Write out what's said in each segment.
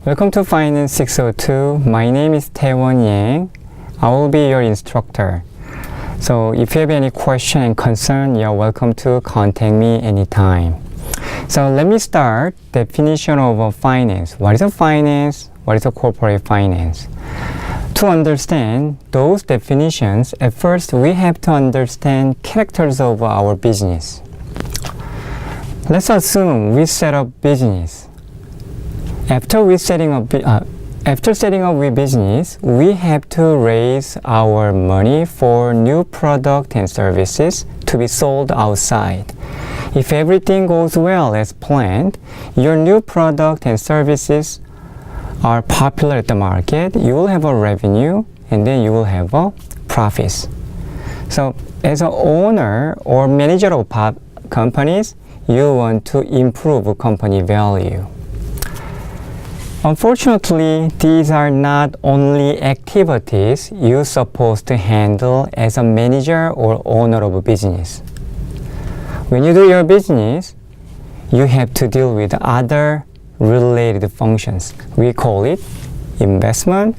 Welcome to Finance 602. My name is Taewon Yang. I will be your instructor. So if you have any question and concern, you're welcome to contact me anytime. So let me start. Definition of finance. What is a finance? What is a corporate finance? To understand those definitions, at first we have to understand characters of our business. Let's assume we set up business. After setting up with business, we have to raise our money for new product and services to be sold outside. If everything goes well as planned, your new product and services are popular at the market, you will have a revenue and then you will have a profits. So as an owner or manager of companies, you want to improve company value. Unfortunately, these are not only activities you're supposed to handle as a manager or owner of a business. When you do your business, you have to deal with other related functions. We call it investment,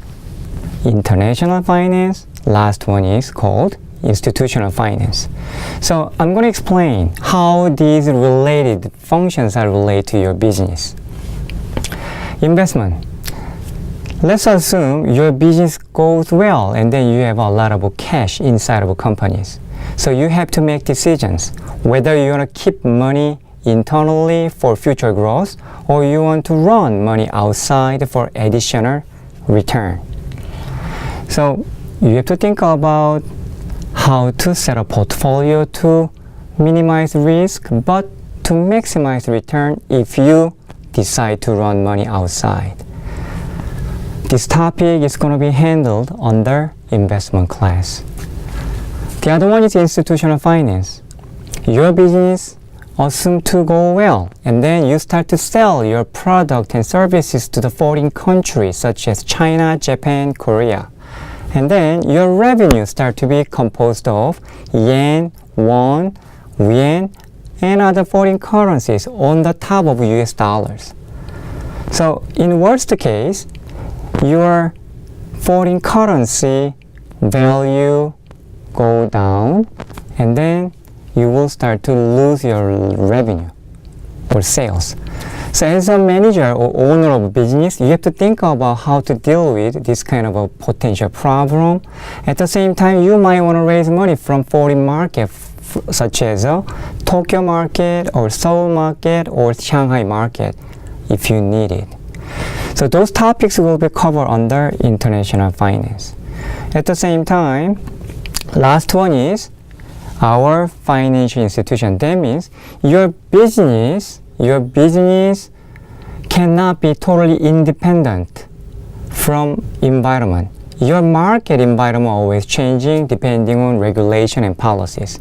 international finance, last one is called institutional finance. So I'm going to explain how these related functions are related to your business. Investment. Let's assume your business goes well and then you have a lot of cash inside of companies. So you have to make decisions whether you want to keep money internally for future growth or you want to run money outside for additional return. So you have to think about how to set a portfolio to minimize risk but to maximize return if you decide to run money outside. This topic is going to be handled under investment class. The other one is institutional finance. Your business assumed to go well and then you start to sell your product and services to the foreign countries such as China, Japan, Korea. And then your revenue start to be composed of yen, won, yuan, and other foreign currencies on the top of US dollars. So in worst case, your foreign currency value go down and then you will start to lose your revenue or sales. So as a manager or owner of a business, you have to think about how to deal with this kind of a potential problem. At the same time, you might want to raise money from foreign market such as Tokyo market or Seoul market or Shanghai market if you need it. So those topics will be covered under international finance. At the same time, last one is our financial institution. That means your business cannot be totally independent from environment. Your market environment always changing depending on regulation and policies.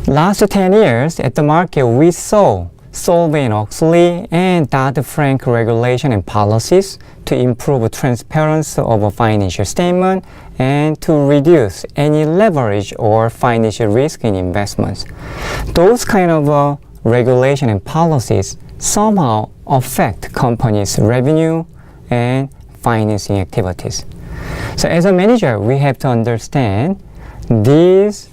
Last 10 years at the market, we saw Sarbanes-Oxley and Dodd-Frank regulation and policies to improve transparency of a financial statement and to reduce any leverage or financial risk in investments. Those kind of regulation and policies somehow affect companies' revenue and financing activities. So as a manager, we have to understand these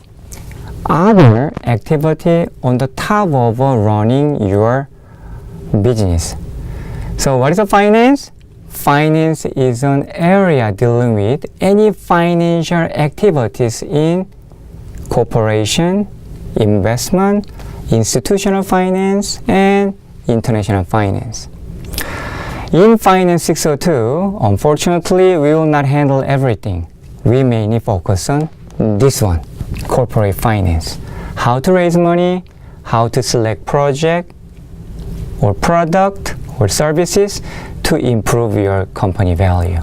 other activity on the top of running your business. So what is a finance? Finance is an area dealing with any financial activities in corporation, investment, institutional finance, and international finance. In Finance 602, unfortunately, we will not handle everything. We mainly focus on this one, corporate finance. How to raise money, how to select project or product or services to improve your company value.